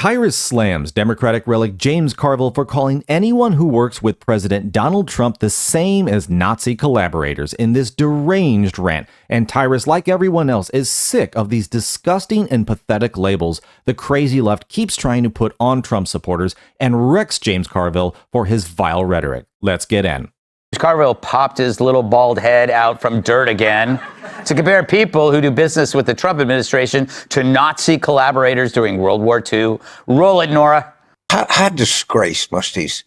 Tyrus slams Democratic relic James Carville for calling anyone who works with President Donald Trump the same as Nazi collaborators in this deranged rant. And Tyrus, like everyone else, is sick of these disgusting and pathetic labels the crazy left keeps trying to put on Trump supporters and wrecks James Carville for his vile rhetoric. Let's get in. Carville popped his little bald head out from dirt again to compare people who do business with the Trump administration to Nazi collaborators during World War II. Roll it, Nora. How disgraced must these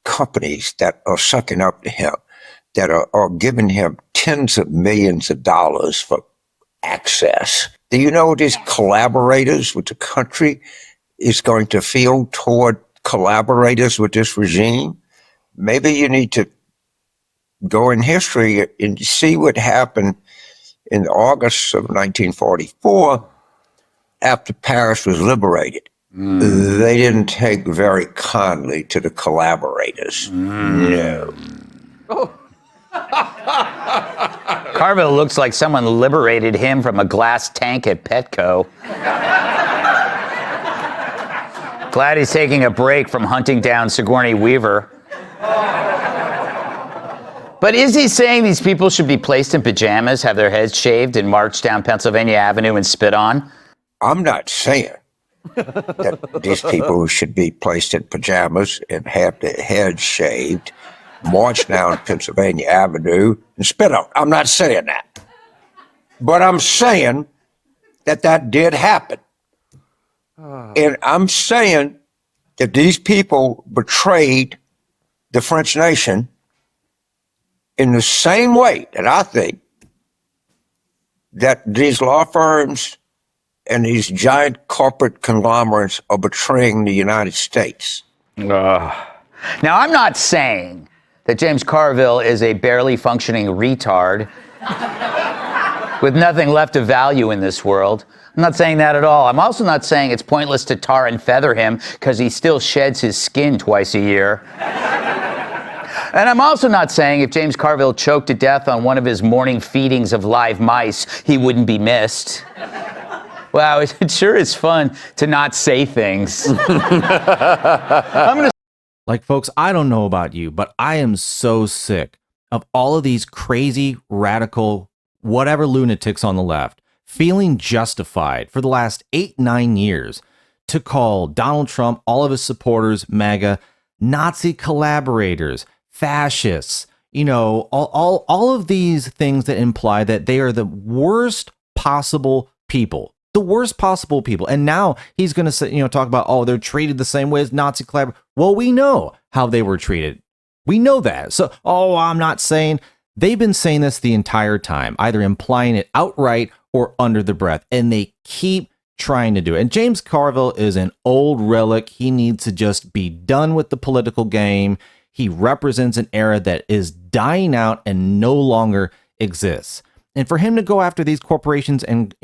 companies that are sucking up to him, that are giving him tens of millions of dollars for access? Do you know these collaborators with the country is going to feel toward collaborators with this regime? Maybe you need to go in history and see what happened in August of 1944 after Paris was liberated. They didn't take very kindly to the collaborators. No. Oh. Carville looks like someone liberated him from a glass tank at Petco. Glad he's taking a break from hunting down Sigourney Weaver. But is he saying these people should be placed in pajamas, have their heads shaved, and march down Pennsylvania Avenue and spit on? I'm not saying that these people should be placed in pajamas and have their heads shaved, march down Pennsylvania Avenue, and spit on. I'm not saying that. But I'm saying that that did happen. And I'm saying that these people betrayed the French nation in the same way that I think that these law firms and these giant corporate conglomerates are betraying the United States. Now, I'm not saying that James Carville is a barely functioning retard with nothing left of value in this world. I'm not saying that at all. I'm also not saying it's pointless to tar and feather him because he still sheds his skin twice a year. And I'm also not saying if James Carville choked to death on one of his morning feedings of live mice, he wouldn't be missed. Wow, it sure is fun to not say things. Like, folks, I don't know about you, but I am so sick of all of these crazy, radical, whatever lunatics on the left feeling justified for the last 8-9 years to call Donald Trump, all of his supporters, MAGA, Nazi collaborators, fascists, you know, all of these things that imply that they are the worst possible people. The worst possible people. And now he's going to say, talk about, oh, they're treated the same way as Nazi collaborators. Well, we know how they were treated. We know that. So, I'm not saying. They've been saying this the entire time, either implying it outright or under the breath. And they keep trying to do it. And James Carville is an old relic. He needs to just be done with the political game. He represents an era that is dying out and no longer exists. And for him to go after these corporations and,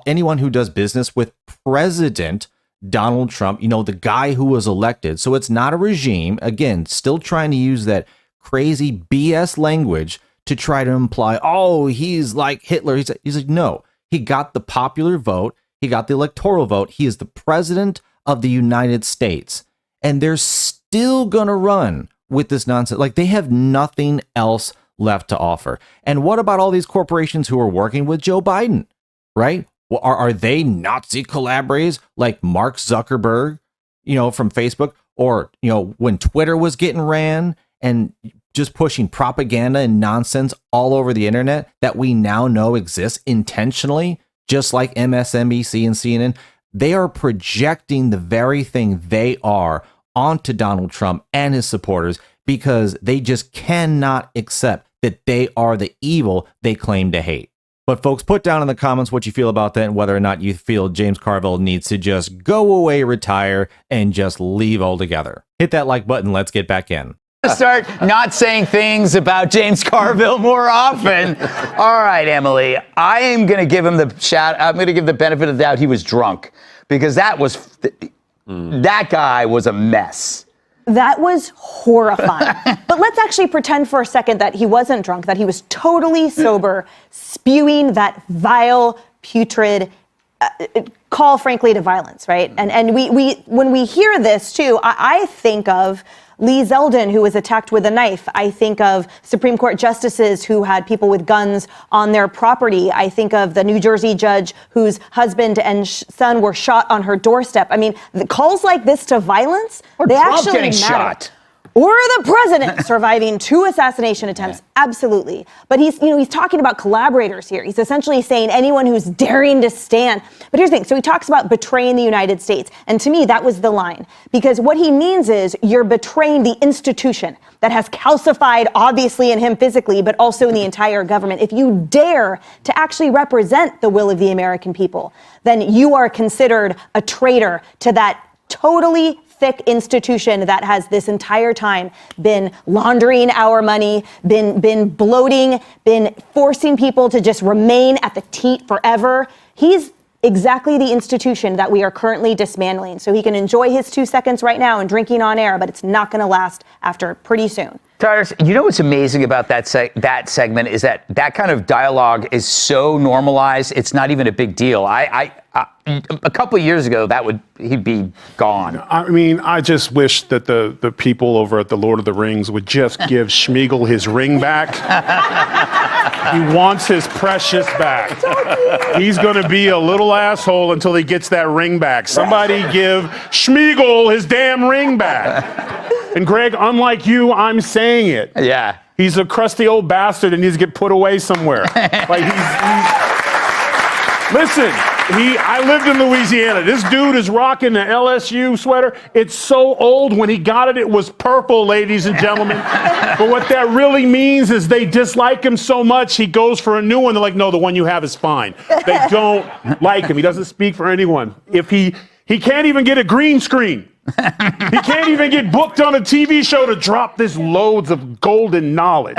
anyone who does business with President Donald Trump, the guy who was elected. So it's not a regime. Again, still trying to use that crazy BS language to try to imply, oh, he's like Hitler. He's like, no, he got the popular vote. He got the electoral vote. He is the president of the United States. And they're still going to run with this nonsense. Like, they have nothing else left to offer. And what about all these corporations who are working with Joe Biden, right? Well, are they Nazi collaborators like Mark Zuckerberg, from Facebook, or, when Twitter was getting ran and just pushing propaganda and nonsense all over the internet that we now know exists intentionally, just like MSNBC and CNN, they are projecting the very thing they are onto Donald Trump and his supporters because they just cannot accept that they are the evil they claim to hate. But folks, put down in the comments what you feel about that and whether or not you feel James Carville needs to just go away, retire, and just leave altogether. Hit that like button. Let's get back in. Start not saying things about James Carville more often. All right, Emily, I am going to give him the shout. I'm going to give the benefit of the doubt he was drunk because that guy was a mess. That was horrifying. But let's actually pretend for a second that he wasn't drunk, that he was totally sober, spewing that vile, putrid call, frankly, to violence, right? And we when we hear this too, I think of Lee Zeldin, who was attacked with a knife. I think of Supreme Court justices who had people with guns on their property. I think of the New Jersey judge whose husband and son were shot on her doorstep. I mean, the calls like this to violence, or they Trump actually getting matter. shot. Or the president surviving 2 assassination attempts. Absolutely. But he's talking about collaborators here. He's essentially saying anyone who's daring to stand. But here's the thing. So he talks about betraying the United States. And to me, that was the line. Because what he means is you're betraying the institution that has calcified, obviously, in him physically, but also in the entire government. If you dare to actually represent the will of the American people, then you are considered a traitor to that totally thick institution that has this entire time been laundering our money, been bloating, been forcing people to just remain at the teat forever. He's exactly the institution that we are currently dismantling. So he can enjoy his 2 seconds right now and drinking on air, but it's not going to last after pretty soon. Tyrus, you know what's amazing about that segment is that kind of dialogue is so normalized. It's not even a big deal. A couple of years ago, he'd be gone. I mean, I just wish that the people over at the Lord of the Rings would just give Schmeagol his ring back. He wants his precious back. He's going to be a little asshole until he gets that ring back. Somebody give Schmeagol his damn ring back. And Greg, unlike you, I'm saying it. Yeah. He's a crusty old bastard and needs to get put away somewhere. Like listen, I lived in Louisiana. This dude is rocking the LSU sweater. It's so old. When he got it, it was purple, ladies and gentlemen. But what that really means is they dislike him so much, he goes for a new one. They're like, no, the one you have is fine. They don't like him. He doesn't speak for anyone. If he can't even get a green screen. He can't even get booked on a TV show to drop this loads of golden knowledge.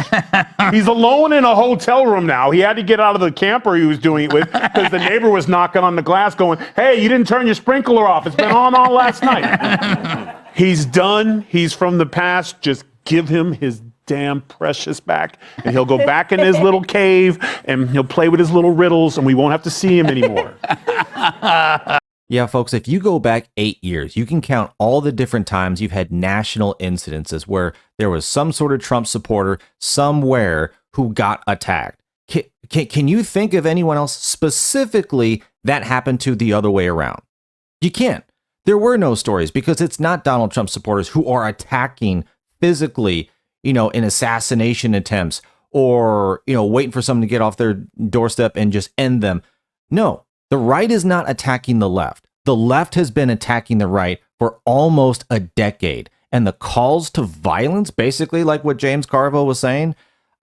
He's alone in a hotel room now. He had to get out of the camper he was doing it with because the neighbor was knocking on the glass going, hey, you didn't turn your sprinkler off. It's been on all last night. He's done. He's from the past. Just give him his damn precious back and he'll go back in his little cave and he'll play with his little riddles and we won't have to see him anymore. Yeah, folks, if you go back 8 years, you can count all the different times you've had national incidences where there was some sort of Trump supporter somewhere who got attacked. Can you think of anyone else specifically that happened to the other way around? You can't. There were no stories because it's not Donald Trump supporters who are attacking physically, in assassination attempts or, waiting for someone to get off their doorstep and just end them. No. The right is not attacking the left. The left has been attacking the right for almost a decade. And the calls to violence, basically like what James Carville was saying,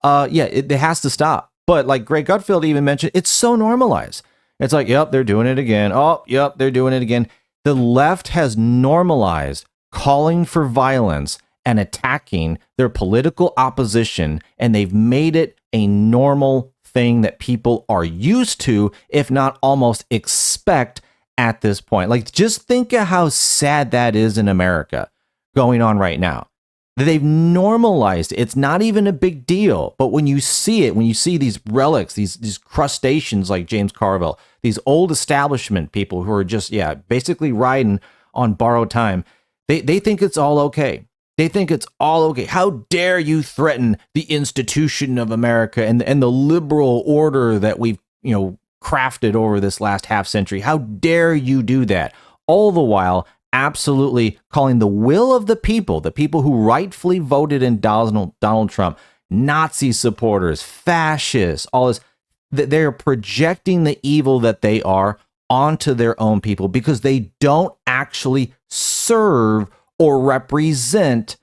it has to stop. But like Greg Gutfeld even mentioned, it's so normalized. It's like, yep, they're doing it again. Oh, yep, they're doing it again. The left has normalized calling for violence and attacking their political opposition, and they've made it a normal thing that people are used to, if not almost expect at this point. Like, just think of how sad that is in America going on right now. They've normalized it. It's not even a big deal. But when you see it, when you see these relics, these crustaceans like James Carville, these old establishment people who are just, basically riding on borrowed time, they think it's all okay. They think it's all okay. How dare you threaten the institution of America and the liberal order that we've, crafted over this last half century? How dare you do that? All the while, absolutely calling the will of the people who rightfully voted in Donald Trump, Nazi supporters, fascists, all this. They're projecting the evil that they are onto their own people because they don't actually serve or represent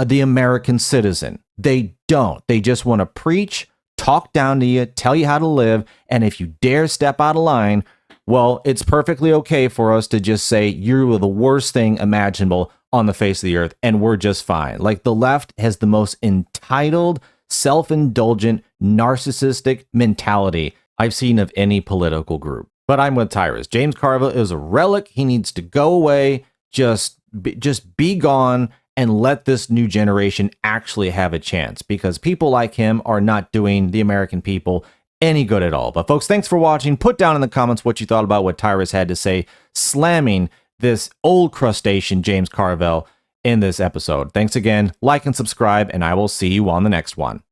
the American citizen. They don't. They just want to preach, talk down to you, tell you how to live, and if you dare step out of line, well, it's perfectly okay for us to just say you're the worst thing imaginable on the face of the earth, and we're just fine. Like, the left has the most entitled, self-indulgent, narcissistic mentality I've seen of any political group. But I'm with Tyrus. James Carville is a relic. He needs to go away. Just be gone and let this new generation actually have a chance, because people like him are not doing the American people any good at all. But folks, thanks for watching. Put down in the comments what you thought about what Tyrus had to say, slamming this old crustacean, James Carville, in this episode. Thanks again. Like and subscribe, and I will see you on the next one.